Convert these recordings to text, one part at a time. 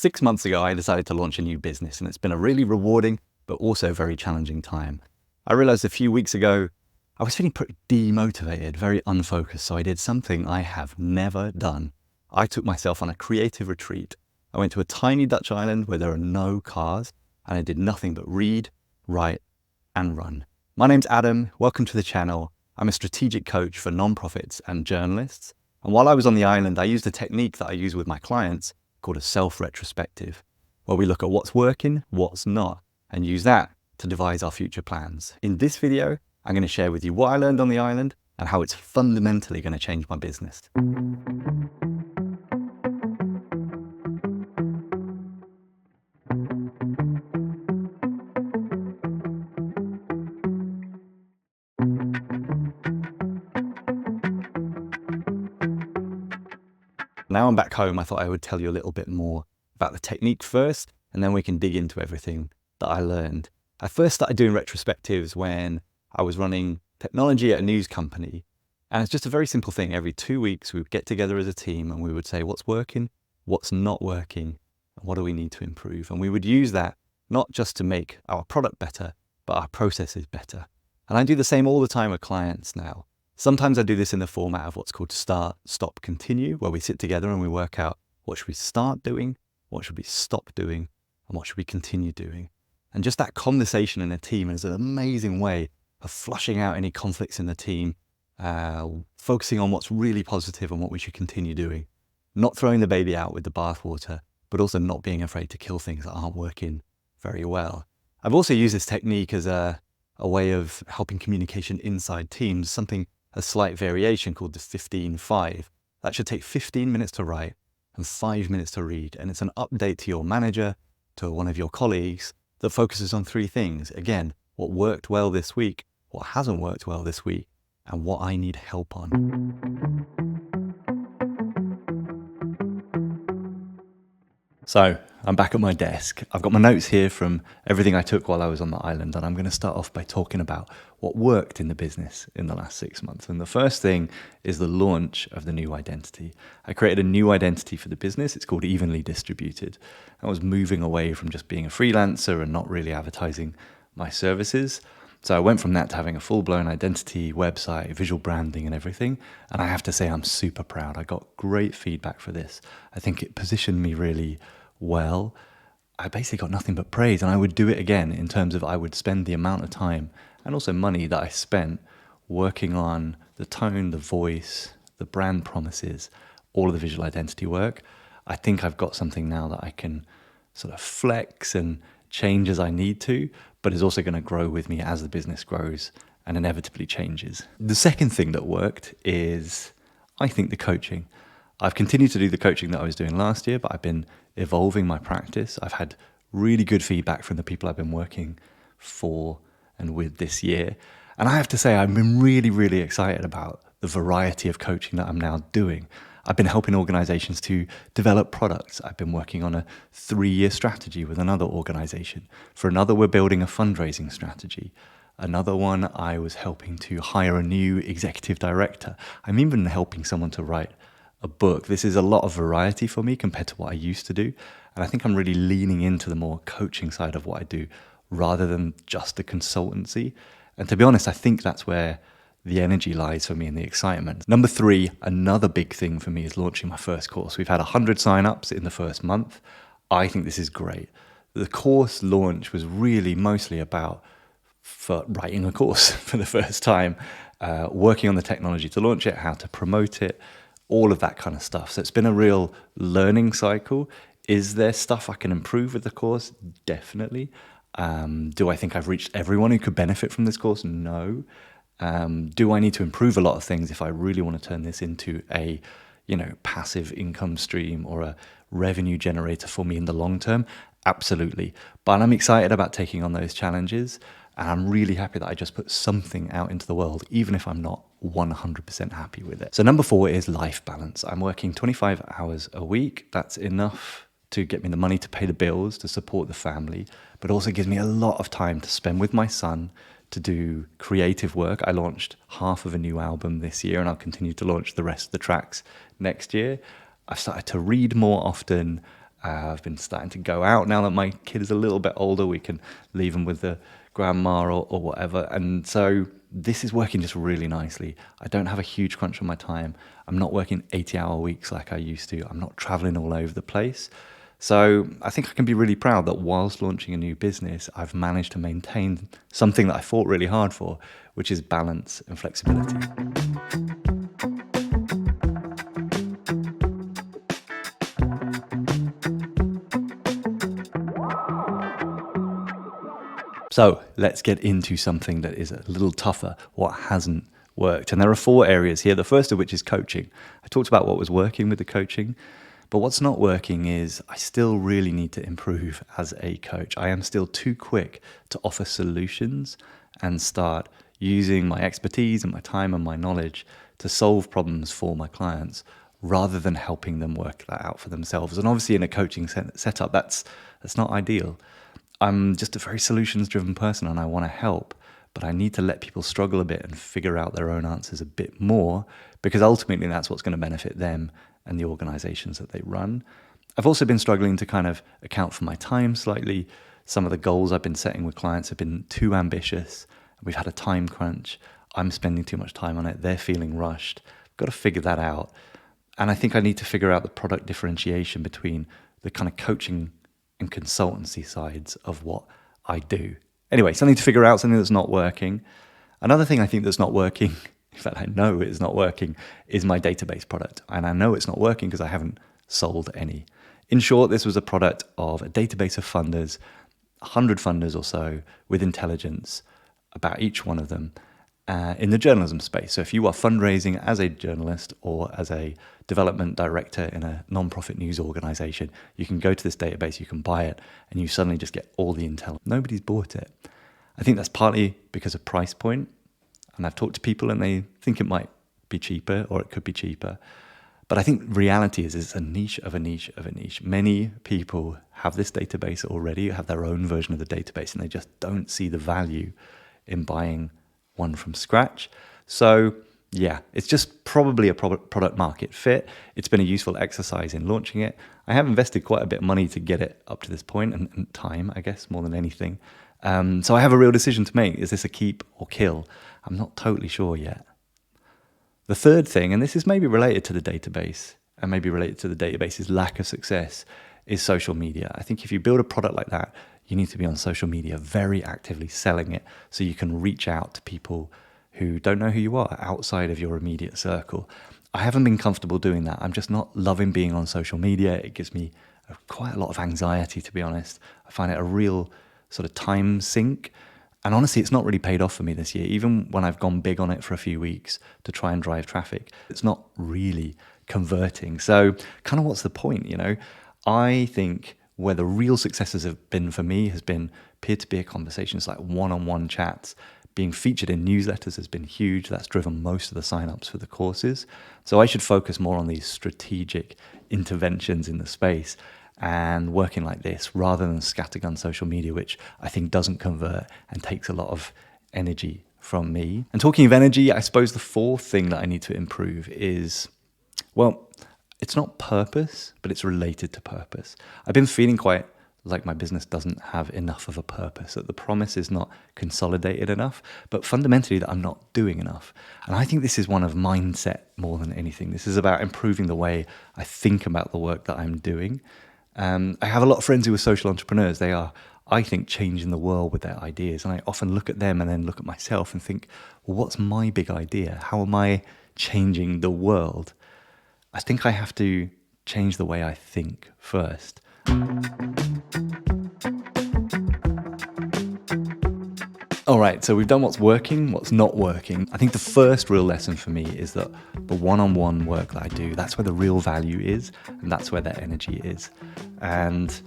6 months ago, I decided to launch a new business, and it's been a really rewarding, but also very challenging time. I realized a few weeks ago, I was feeling pretty demotivated, very unfocused, so I did something I have never done. I took myself on a creative retreat. I went to a tiny Dutch island where there are no cars, and I did nothing but read, write, and run. My name's Adam. Welcome to the channel. I'm a strategic coach for nonprofits and journalists. And while I was on the island, I used a technique that I use with my clients called a self-retrospective, where we look at what's working, what's not, and use that to devise our future plans. In this video, I'm going to share with you what I learned on the island and how it's fundamentally going to change my business. Now I'm back home, I thought I would tell you a little bit more about the technique first, and then we can dig into everything that I learned. I first started doing retrospectives when I was running technology at a news company. And it's just a very simple thing. Every 2 weeks, we would get together as a team and we would say what's working, what's not working, and what do we need to improve. And we would use that not just to make our product better, but our processes better. And I do the same all the time with clients now. Sometimes I do this in the format of what's called start, stop, continue, where we sit together and we work out what should we start doing, what should we stop doing, and what should we continue doing. And just that conversation in a team is an amazing way of flushing out any conflicts in the team, focusing on what's really positive and what we should continue doing. Not throwing the baby out with the bathwater, but also not being afraid to kill things that aren't working very well. I've also used this technique as a way of helping communication inside teams, a slight variation called the 15-5. That should take 15 minutes to write and 5 minutes to read. And it's an update to your manager, to one of your colleagues, that focuses on 3 things. Again, what worked well this week, what hasn't worked well this week, and what I need help on. So I'm back at my desk. I've got my notes here from everything I took while I was on the island, and I'm going to start off by talking about what worked in the business in the last 6 months. And the first thing is the launch of the new identity. I created a new identity for the business. It's called Evenly Distributed. I was moving away from just being a freelancer and not really advertising my services. So I went from that to having a full-blown identity, website, visual branding and everything. And I have to say I'm super proud. I got great feedback for this. I think it positioned me really well. I basically got nothing but praise, and I would do it again in terms of I would spend the amount of time and also money that I spent working on the tone, the voice, the brand promises, all of the visual identity work. I think I've got something now that I can sort of flex and change as I need to, but is also going to grow with me as the business grows and inevitably changes. The second thing that worked is, I think, the coaching. I've continued to do the coaching that I was doing last year, but I've been evolving my practice. I've had really good feedback from the people I've been working for and with this year. And I have to say, I've been really, really excited about the variety of coaching that I'm now doing. I've been helping organizations to develop products. I've been working on a 3-year strategy with another organization. For another, we're building a fundraising strategy. Another one, I was helping to hire a new executive director. I'm even helping someone to write a book. This is a lot of variety for me compared to what I used to do. And I think I'm really leaning into the more coaching side of what I do rather than just the consultancy. And to be honest, I think that's where the energy lies for me and the excitement. Number 3, another big thing for me is launching my first course. We've had 100 signups in the first month. I think this is great. The course launch was really mostly about writing a course for the first time, working on the technology to launch it, how to promote it, all of that kind of stuff. So it's been a real learning cycle. Is there stuff I can improve with the course? Definitely. Do I think I've reached everyone who could benefit from this course? No. Do I need to improve a lot of things if I really want to turn this into a, passive income stream or a revenue generator for me in the long term? Absolutely. But I'm excited about taking on those challenges. And I'm really happy that I just put something out into the world, even if I'm not 100% happy with it. So number 4 is life balance. I'm working 25 hours a week. That's enough to get me the money to pay the bills, to support the family, but also gives me a lot of time to spend with my son, to do creative work. I launched half of a new album this year, and I'll continue to launch the rest of the tracks next year. I've started to read more often. I've been starting to go out now that my kid is a little bit older. We can leave him with the grandma or whatever. And so this is working just really nicely. I don't have a huge crunch on my time. I'm not working 80-hour weeks like I used to. I'm not traveling all over the place. So I think I can be really proud that whilst launching a new business, I've managed to maintain something that I fought really hard for, which is balance and flexibility. So let's get into something that is a little tougher, what hasn't worked. And there are 4 areas here, the first of which is coaching. I talked about what was working with the coaching, but what's not working is I still really need to improve as a coach. I am still too quick to offer solutions and start using my expertise and my time and my knowledge to solve problems for my clients rather than helping them work that out for themselves. And obviously in a coaching setup, that's not ideal. I'm just a very solutions-driven person and I want to help, but I need to let people struggle a bit and figure out their own answers a bit more, because ultimately that's what's going to benefit them and the organizations that they run. I've also been struggling to kind of account for my time slightly. Some of the goals I've been setting with clients have been too ambitious. We've had a time crunch. I'm spending too much time on it. They're feeling rushed. I've got to figure that out. And I think I need to figure out the product differentiation between the kind of coaching and consultancy sides of what I do. Anyway, something to figure out, something that's not working. Another thing I think that's not working, in fact, I know it's not working, is my database product. And I know it's not working because I haven't sold any. In short, this was a product of a database of funders, 100 funders or so, with intelligence about each one of them in the journalism space. So if you are fundraising as a journalist or as a development director in a non-profit news organization, you can go to this database, you can buy it, and you suddenly just get all the intel. Nobody's bought it. I think that's partly because of price point. And I've talked to people and they think it might be cheaper or it could be cheaper. But I think reality is it's a niche of a niche of a niche. Many people have this database already, have their own version of the database, and they just don't see the value in buying one from scratch. So yeah, it's just probably a product market fit. It's been a useful exercise in launching it. I have invested quite a bit of money to get it up to this point, and time, I guess, more than anything. So I have a real decision to make. Is this a keep or kill? I'm not totally sure yet. The third thing, and this is maybe related to the database, and maybe related to the database's lack of success, is social media. I think if you build a product like that, you need to be on social media very actively selling it so you can reach out to people who don't know who you are outside of your immediate circle. I haven't been comfortable doing that. I'm just not loving being on social media. It gives me quite a lot of anxiety, to be honest. I find it a real sort of time sink. And honestly, it's not really paid off for me this year. Even when I've gone big on it for a few weeks to try and drive traffic, it's not really converting. So kind of what's the point, you know? I think where the real successes have been for me has been peer-to-peer conversations, like one-on-one chats. Being featured in newsletters has been huge. That's driven most of the signups for the courses. So I should focus more on these strategic interventions in the space and working like this rather than scattergun social media, which I think doesn't convert and takes a lot of energy from me. And talking of energy, I suppose the fourth thing that I need to improve is, well, it's not purpose, but it's related to purpose. I've been feeling quite like my business doesn't have enough of a purpose, that the promise is not consolidated enough, but fundamentally that I'm not doing enough. And I think this is one of mindset more than anything. This is about improving the way I think about the work that I'm doing. I have a lot of friends who are social entrepreneurs. They are, I think, changing the world with their ideas. And I often look at them and then look at myself and think, well, what's my big idea? How am I changing the world? I think I have to change the way I think first. All right, so we've done what's working, what's not working. I think the first real lesson for me is that the one-on-one work that I do, that's where the real value is, and that's where that energy is. And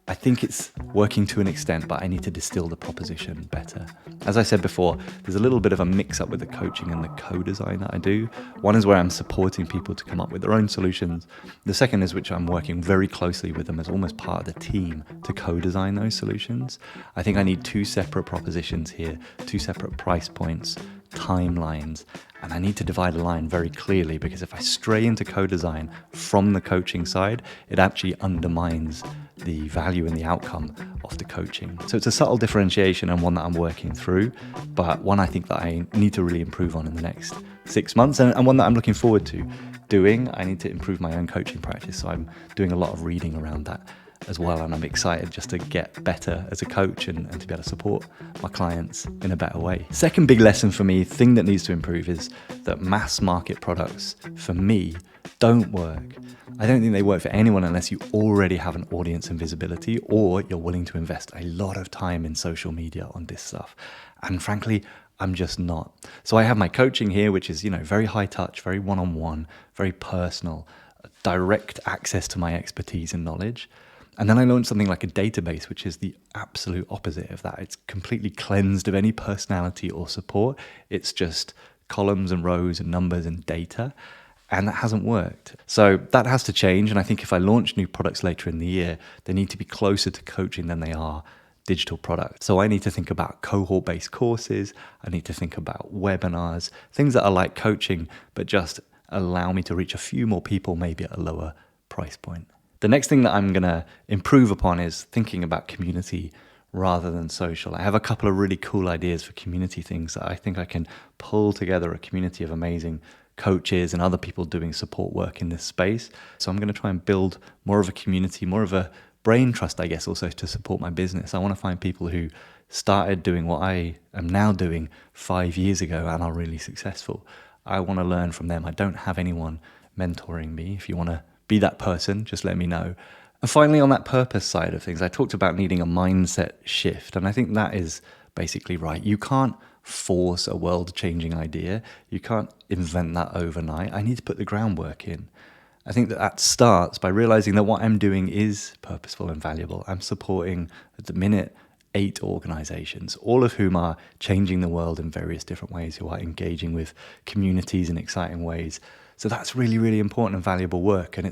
I think it's working to an extent, but I need to distill the proposition better. As I said before, there's a little bit of a mix-up with the coaching and the co-design that I do. One is where I'm supporting people to come up with their own solutions. The second is which I'm working very closely with them as almost part of the team to co-design those solutions. I think I need two separate propositions here, two separate price points, timelines. And I need to divide a line very clearly, because if I stray into co-design from the coaching side, it actually undermines the value and the outcome of the coaching. So it's a subtle differentiation and one that I'm working through, but one I think that I need to really improve on in the next 6 months, and one that I'm looking forward to doing. I need to improve my own coaching practice, so I'm doing a lot of reading around that as well, and I'm excited just to get better as a coach and to be able to support my clients in a better way. Second big lesson for me, thing that needs to improve, is that mass market products, for me, don't work. I don't think they work for anyone unless you already have an audience and visibility, or you're willing to invest a lot of time in social media on this stuff. And frankly, I'm just not. So I have my coaching here, which is, very high touch, very one-on-one, very personal, direct access to my expertise and knowledge. And then I launched something like a database, which is the absolute opposite of that. It's completely cleansed of any personality or support. It's just columns and rows and numbers and data. And that hasn't worked. So that has to change. And I think if I launch new products later in the year, they need to be closer to coaching than they are digital products. So I need to think about cohort-based courses. I need to think about webinars, things that are like coaching, but just allow me to reach a few more people, maybe at a lower price point. The next thing that I'm going to improve upon is thinking about community rather than social. I have a couple of really cool ideas for community things that I think I can pull together a community of amazing coaches and other people doing support work in this space. So I'm going to try and build more of a community, more of a brain trust, I guess, also to support my business. I want to find people who started doing what I am now doing 5 years ago and are really successful. I want to learn from them. I don't have anyone mentoring me. If you want to be that person, just let me know. And finally, on that purpose side of things, I talked about needing a mindset shift. And I think that is basically right. You can't force a world-changing idea. You can't invent that overnight. I need to put the groundwork in. I think that starts by realizing that what I'm doing is purposeful and valuable. I'm supporting, at the minute, 8 organizations, all of whom are changing the world in various different ways, who are engaging with communities in exciting ways. So that's really, really important and valuable work. And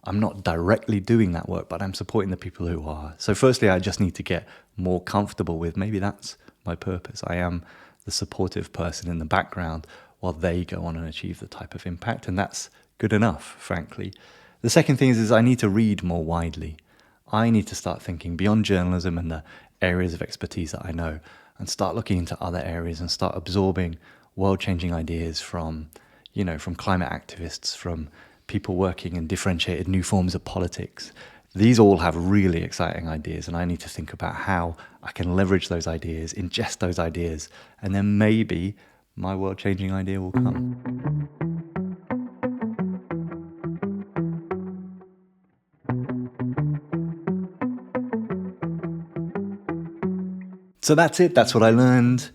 I'm not directly doing that work, but I'm supporting the people who are. So firstly, I just need to get more comfortable with maybe that's my purpose. I am the supportive person in the background while they go on and achieve the type of impact. And that's good enough, frankly. The second thing is I need to read more widely. I need to start thinking beyond journalism and the areas of expertise that I know, and start looking into other areas and start absorbing world-changing ideas from climate activists, from people working in differentiated new forms of politics. These all have really exciting ideas, and I need to think about how I can leverage those ideas, ingest those ideas, and then maybe my world-changing idea will come. So that's it. That's what I learned.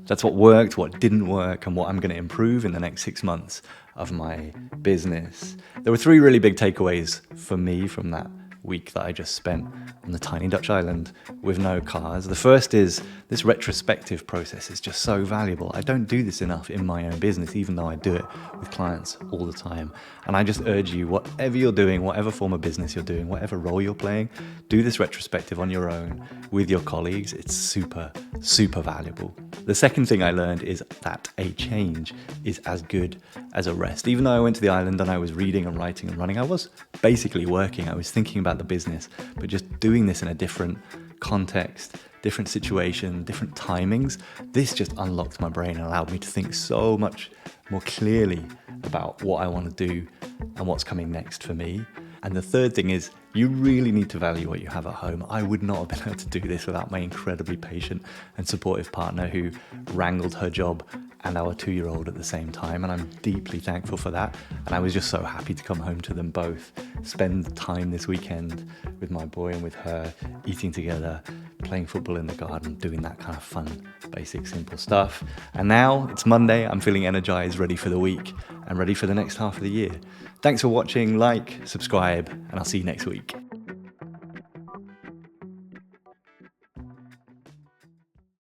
That's what worked, what didn't work, and what I'm going to improve in the next 6 months of my business. There were 3 really big takeaways for me from that week that I just spent on the tiny Dutch island with no cars. The first is this retrospective process is just so valuable. I don't do this enough in my own business, even though I do it with clients all the time. And I just urge you, whatever you're doing, whatever form of business you're doing, whatever role you're playing, do this retrospective on your own with your colleagues. It's super, super valuable. The second thing I learned is that a change is as good as a rest. Even though I went to the island and I was reading and writing and running, I was basically working. I was thinking about the business, but just doing this in a different context, different situation, different timings. This just unlocked my brain and allowed me to think so much more clearly about what I want to do and what's coming next for me. And the third thing is you really need to value what you have at home. I would not have been able to do this without my incredibly patient and supportive partner who wrangled her job and our 2-year-old at the same time. And I'm deeply thankful for that. And I was just so happy to come home to them both, spend time this weekend with my boy and with her, eating together, playing football in the garden, doing that kind of fun, basic, simple stuff. And now it's Monday. I'm feeling energized, ready for the week and ready for the next half of the year. Thanks for watching, like, subscribe, and I'll see you next week.